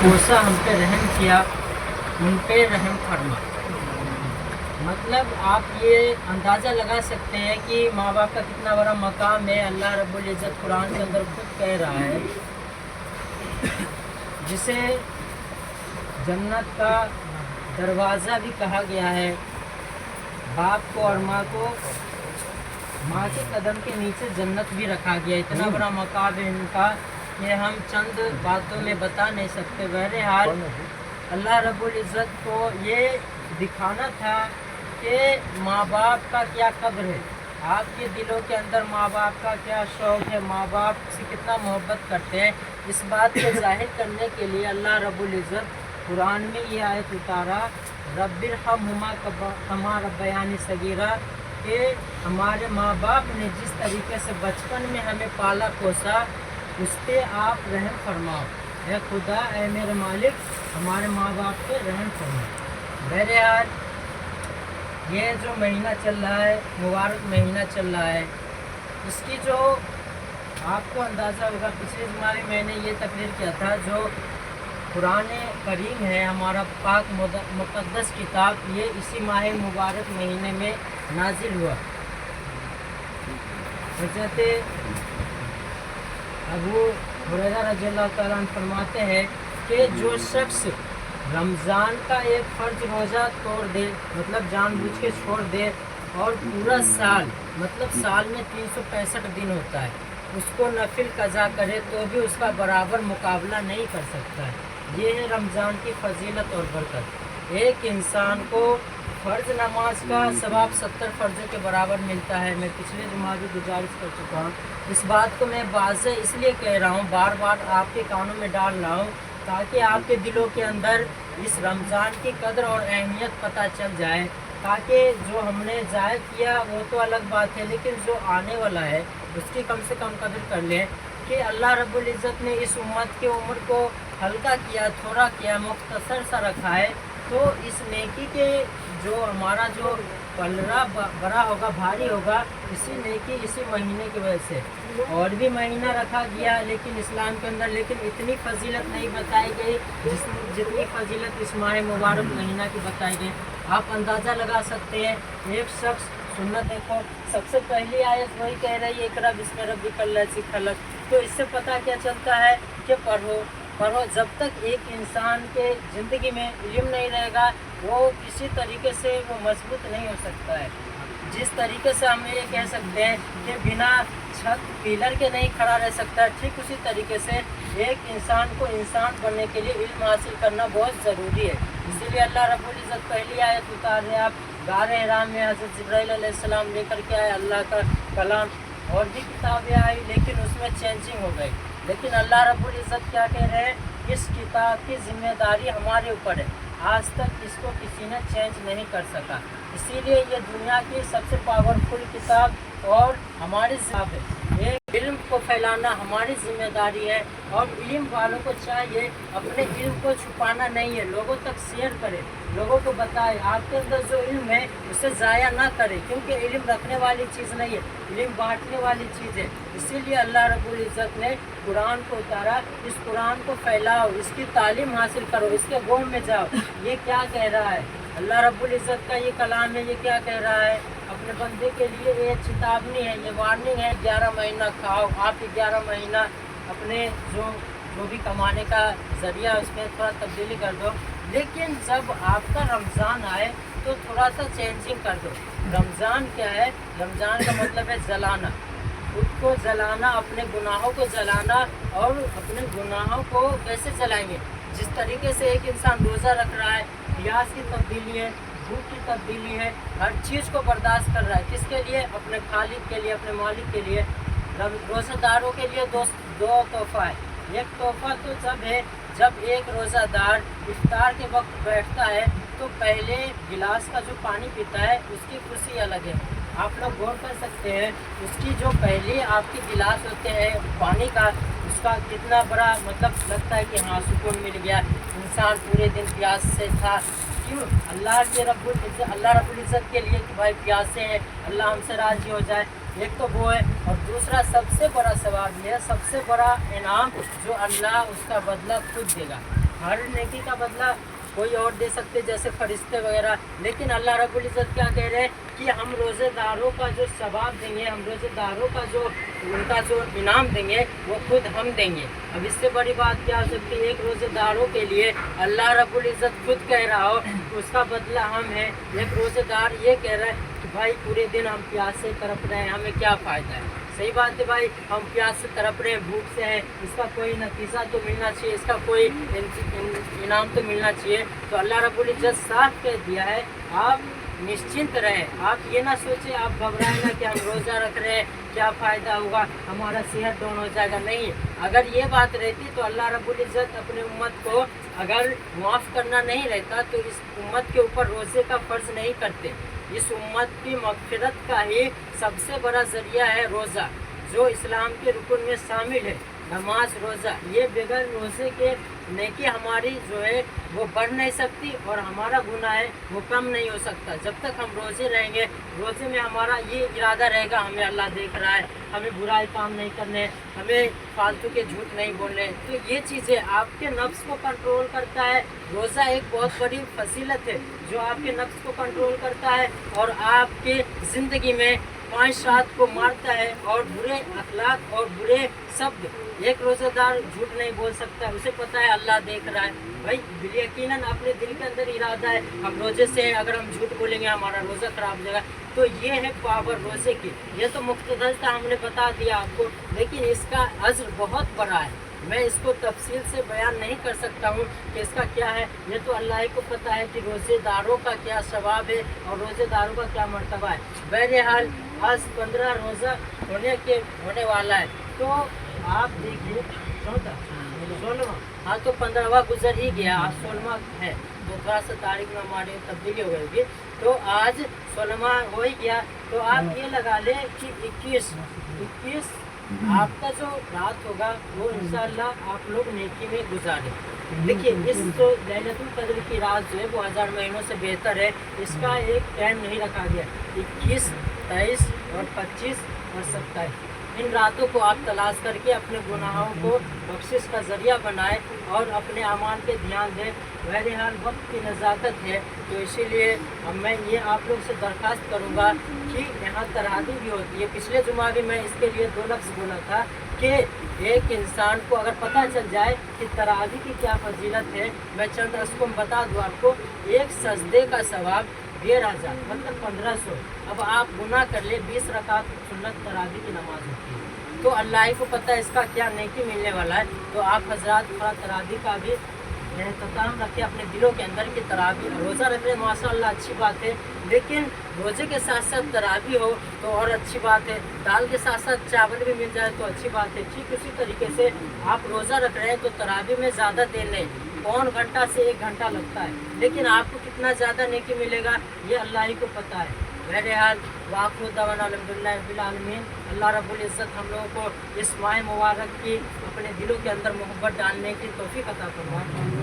कोसा हम पे रहम किया, उन पे रहम फरमा। मतलब आप ये अंदाज़ा लगा सकते हैं कि माँ बाप का कितना बड़ा मकाम है। अल्लाह रब्बुल इज़्ज़त कुरान के अंदर खुद कह रहा है, जिसे जन्नत का दरवाज़ा भी कहा गया है। बाप को और माँ को, माँ के कदम के नीचे जन्नत भी रखा गया। इतना बड़ा मकाम है इनका कि हम चंद बातों में बता नहीं सकते। बहरहाल अल्लाह रब्बुल इज़्ज़त को ये दिखाना था कि माँ बाप का क्या कद्र है, आपके दिलों के अंदर माँ बाप का क्या शौक़ है, माँ बाप से कितना मोहब्बत करते हैं। इस बात को ज़ाहिर करने के लिए अल्लाह रब्बुल इज़्ज़त कुरान में ये आयत उतारा, रब्बिरहम्हुमा कमा रब्बयानी सगीरा, कि हमारे माँ बाप ने जिस तरीके से बचपन में हमें पाला पोसा, उस पर आप रहम फरमाओ। ए खुदा, ए मेरे मालिक, हमारे माँ बाप पे रहम फरमाओ। बहरहाल ये जो महीना चल रहा है, मुबारक महीना चल रहा है, इसकी जो आपको अंदाज़ा होगा, पिछले जुम्मे में मैंने ये तकरीर किया था, जो कुरान करीम है हमारा पाक मुक़द्दस किताब, ये इसी माह मुबारक महीने में नाजिल हुआ। हज़रत अबू हुरैरा रज़ियल्लाहु तआला अन्हु फरमाते हैं कि जो शख्स रमज़ान का एक फ़र्ज रोज़ा तोड़ दे, मतलब जानबूझ के छोड़ दे, और पूरा साल, मतलब साल में 365 दिन होता है, उसको नफिल कज़ा करे तो भी उसका बराबर मुकाबला नहीं कर सकता है। ये है रमज़ान की फजीलत और बरकत। एक इंसान को फ़र्ज़ नमाज का सवाब 70 फ़र्ज़ों के बराबर मिलता है। मैं पिछले जुम्मे भी गुजारिश कर चुका हूँ। इस बात को मैं वाज़ेह इसलिए कह रहा हूँ, बार बार आपके कानों में डाल रहा हूँ, ताकि आपके दिलों के अंदर इस रमज़ान की कदर और अहमियत पता चल जाए, ताकि जो हमने ज़ाया किया वो तो अलग बात है, लेकिन जो आने वाला है उसकी कम से कम कदर कर लें कि अल्लाह रब्बुल इज़्ज़त ने इस उम्मत की उम्र को हल्का किया, थोड़ा किया, मुख्तसर सा रखा है। तो इस नेकी के जो हमारा जो पलड़ा बड़ा होगा, भारी होगा, इसी नेकी, इसी महीने की वजह से। और भी महीना रखा गया लेकिन इस्लाम के अंदर, लेकिन इतनी फजीलत नहीं बताई गई जितनी फजीलत इस माह मुबारक महीना की बताई गई। आप अंदाज़ा लगा सकते हैं, एक शख्स सुन्नत देखो, सबसे पहली आयत वही कह रही है, इक़रा बिस्मि रब्बिकल लज़ी खलक़। तो इससे पता क्या चलता है कि पढ़ो। जब तक एक इंसान के ज़िंदगी में इल्म नहीं रहेगा, वो किसी तरीके से वो मजबूत नहीं हो सकता है। जिस तरीके से हम ये कह सकते हैं कि बिना छत पिलर के नहीं खड़ा रह सकता, ठीक उसी तरीके से एक इंसान को इंसान बनने के लिए इल्म हासिल करना बहुत ज़रूरी है। इसीलिए अल्लाह रब्बुल इज़्ज़त पहली आयत उतार रहे, आप गारे हिरा में हज़रत जिब्राइल अलैहिस्सलाम लेकर के आए अल्लाह का कलाम। और भी किताबें आई लेकिन उसमें चेंजिंग हो गई। लेकिन अल्लाह रब्बुल इज़्ज़त क्या कह रहे हैं, इस किताब की ज़िम्मेदारी हमारे ऊपर है। आज तक इसको किसी ने चेंज नहीं कर सका, इसीलिए ये दुनिया की सबसे पावरफुल किताब और हमारी किताब है। एक इल्म को फैलाना हमारी ज़िम्मेदारी है, और इल्म वालों को चाहिए अपने इल्म को छुपाना नहीं है, लोगों तक शेयर करें, लोगों को बताएं। आपके अंदर जो इल्म है उसे ज़ाया ना करें, क्योंकि इल्म रखने वाली चीज़ नहीं है, इल्म बांटने वाली चीज़ है। इसीलिए अल्लाह रब्बुल इज़्ज़त ने कुरान को उतारा, इस कुरान को फैलाओ, इसकी तालीम हासिल करो, इसके गोम में जाओ। ये क्या कह रहा है अल्लाह रब्बुल इज़्ज़त का, ये कलाम है, ये क्या कह रहा है अपने बंदे के लिए, ये चेतावनी है, ये वार्निंग है। 11 महीना खाओ, आप 11 महीना अपने जो भी कमाने का ज़रिया उसमें थोड़ा तब्दीली कर दो, लेकिन जब आपका रमज़ान आए तो थोड़ा सा चेंजिंग कर दो। रमज़ान क्या है, रमज़ान का मतलब है जलाना, खुद को जलाना, अपने गुनाहों को जलाना। और अपने गुनाहों को कैसे जलाएंगे, जिस तरीके से एक इंसान रोज़ा रख रहा है, प्यास की तब्दीली है, भूख की तब्दीली है, हर चीज़ को बर्दाश्त कर रहा है, किसके लिए, अपने खालिक के लिए, अपने मालिक के लिए। रोज़ेदारों के लिए दो तोहफ़ा है। एक तोहफ़ा तो जब है जब एक रोज़ादार इफ्तार के वक्त बैठता है तो पहले गिलास का जो पानी पीता है उसकी खुशी अलग है। आप लोग गौर कर सकते हैं, उसकी जो पहले आपके गिलास होते हैं पानी का, उसका कितना बड़ा मतलब लगता है कि हाँ सुकून मिल गया, इंसान पूरे दिन प्यास से था। क्यों? अल्लाह रब्बुल इज़्ज़त के लिए कि भाई प्यासे हैं, अल्लाह हमसे राज़ी हो जाए, एक तो वो है। और दूसरा सबसे बड़ा सवाब ये है, सबसे बड़ा इनाम जो अल्लाह उसका बदला खुद देगा। हर नेकी का बदला कोई और दे सकते जैसे फरिश्ते वगैरह, लेकिन अल्लाह रब्बुल इज़्ज़त क्या कह रहे हैं कि हम रोज़ेदारों का जो सवाब देंगे, हम रोज़ेदारों का जो उनका जो इनाम देंगे वो खुद हम देंगे। अब इससे बड़ी बात क्या हो सकती है? एक रोज़ेदारों के लिए अल्लाह रब्बुल इज़्ज़त खुद कह रहा हो कि उसका बदला हम है। एक रोज़ेदार ये कह रहा है कि भाई पूरे दिन हम प्यास से तड़प रहे हैं, हमें क्या फ़ायदा है? सही बात है भाई, हम प्यास से तड़प रहे हैं, भूख से हैं, इसका कोई नतीजा तो मिलना चाहिए, इसका कोई इनाम तो मिलना चाहिए। तो अल्लाह रब्बुल इज़्ज़त साफ कह दिया है, आप निश्चिंत रहें, आप ये ना सोचें, आप घबराएं ना कि हम रोज़ा रख रहे हैं, क्या फ़ायदा होगा, हमारा सेहत डाउन हो जाएगा। नहीं, अगर ये बात रहती तो अल्लाह रब्बुल इज़्ज़त अपने उम्मत को अगर माफ़ करना नहीं रहता तो इस उम्मत के ऊपर रोज़े का फ़र्ज़ नहीं करते। इस उम्मत की मग़फ़िरत का ही सबसे बड़ा ज़रिया है रोज़ा, जो इस्लाम के रुकन में शामिल है। नमाज, रोज़ा, ये बगैर रोज़े के नेकी हमारी जो है वो बढ़ नहीं सकती और हमारा गुनाह है वो कम नहीं हो सकता। जब तक हम रोज़े रहेंगे, रोज़े में हमारा ये इरादा रहेगा हमें अल्लाह देख रहा है, हमें बुराई काम नहीं करने, हमें फालतू के झूठ नहीं बोलने। तो ये चीज़ें आपके नफ्स को कंट्रोल करता है। रोज़ा एक बहुत बड़ी फजीलत है जो आपके नफ्स को कंट्रोल करता है और आपके ज़िंदगी में 5-7 को मारता है और बुरे अखलाक और बुरे शब्द। एक रोज़ेदार झूठ नहीं बोल सकता, उसे पता है अल्लाह देख रहा है। भाई यकीनन अपने दिल के अंदर इरादा है हम रोज़े से हैं, अगर हम झूठ बोलेंगे हमारा रोज़ा ख़राब हो जाएगा। तो ये है पावर रोज़े की। ये तो मुख्तसर था, हमने बता दिया आपको, लेकिन इसका अज्र बहुत बड़ा है। मैं इसको तफसील से बयान नहीं कर सकता हूँ कि इसका क्या है। ये तो अल्लाह ही को पता है कि रोज़ेदारों का क्या सवाब है और रोज़ेदारों का क्या मर्तबा है। बहरहाल आज 15 रोज़ा होने वाला है, तो आप देखिए 16वां, हाँ तो 15वां गुजर ही गया, आज 16वां है, तो थोड़ा सा तारीख में हमारी तब्दीली हो गई होगी। तो आज 16वां हो ही गया, तो आप ये लगा लें कि 21 आपका जो रात होगा वो इंशाअल्लाह आप लोग नेकी में गुजारें। देखिए, इस जो लैलतुल कद्र की रात जो है वो 1000 महीनों से बेहतर है। इसका एक टाइम नहीं रखा गया। 21, 23 और 25 और 27 इन रातों को आप तलाश करके अपने गुनाहों को बख्शिश का ज़रिया बनाएं और अपने अमाल पे ध्यान दें। बहरहाल वक्त की नज़ाकत है, तो इसीलिए अब मैं ये आप लोग से दरख्वास्त करूँगा कि यहाँ तरावी भी होती है। पिछले जुमा भी मैं इसके लिए 2 लफ्ज़ बोला था कि एक इंसान को अगर पता चल जाए कि तरावी की क्या फजीलत है, मैं चंद रस्म बता दूँ आपको। एक सजदे का सवाब 1500 मतलब 1500। अब आप गुना कर ले, 20 रकात सुन्नत तरावी की नमाज होती है, तो अल्लाह ही को पता है इसका क्या नेकी मिलने वाला है। तो आप हजरात थोड़ा तरावी का भी एहतमाम रखें अपने दिलों के अंदर कि तरावी रोज़ा रख रहे माशाअल्लाह अच्छी बात है, लेकिन रोज़े के साथ साथ तरावी हो तो और अच्छी बात है। दाल के साथ साथ चावल भी मिल जाए तो अच्छी बात है। ठीक उसी तरीके से आप रोज़ा रख रहे हैं तो तरावी में ज़्यादा देर नहीं, 1 घंटा से 1 घंटा लगता है, लेकिन आपको कितना ज़्यादा नेकी मिलेगा ये अल्लाह ही को पता है। बहरहाल वाक़ु दवाना अल्हम्दुलिल्लाह रब्बिल आलमीन। अल्लाह रब्बुल इज़्ज़त हम लोगों को इस माह मुबारक की अपने दिलों के अंदर मोहब्बत डालने की तौफीक अता फरमाए।